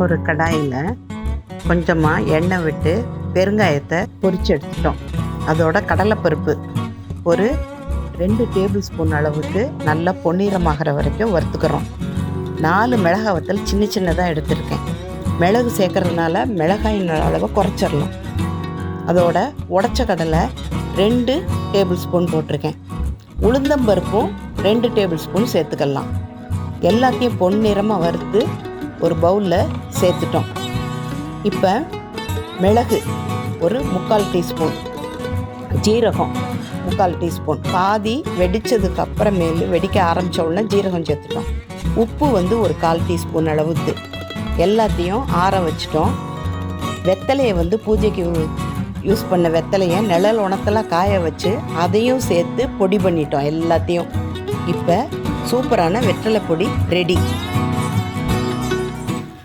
ஒரு கடாயில் கொஞ்சமாக எண்ணெய் விட்டு பெருங்காயத்தை பொரிச்சு எடுத்துட்டோம். அதோட கடலைப்பருப்பு ஒரு 2 டேபிள் ஸ்பூன் அளவுக்கு நல்லா பொன்னிறமாகிற வரைக்கும் வறுத்துக்கிறோம். 4 மிளகாய் வத்தல் சின்ன சின்னதாக எடுத்துருக்கேன். மிளகு சேர்க்கறதுனால மிளகாயின் அளவை குறைச்சிடலாம். அதோட உடச்ச கடலை 2 டேபிள் ஸ்பூன் போட்டிருக்கேன். உளுந்தம்பருப்பும் 2 டேபிள் ஸ்பூன் சேர்த்துக்கலாம். எல்லாத்தையும் பொன்னிறமாக வறுத்து ஒரு பவுலில் சேர்த்துட்டோம். இப்போ மிளகு ஒரு 3/4 டீஸ்பூன், ஜீரகம் 3/4 டீஸ்பூன், பாதி வெடித்ததுக்கு அப்புறமேலு வெடிக்க ஆரம்பித்த உடனே ஜீரகம் சேர்த்துட்டோம். உப்பு ஒரு 1/4 டீஸ்பூன் அளவுக்கு எல்லாத்தையும் ஆற வச்சிட்டோம். வெத்தலையை பூஜைக்கு யூஸ் பண்ண வெத்தலையை நிழல் உணத்தில் காய வச்சு அதையும் சேர்த்து பொடி பண்ணிட்டோம் எல்லாத்தையும். இப்போ சூப்பரான வெத்தலை பொடி ரெடி.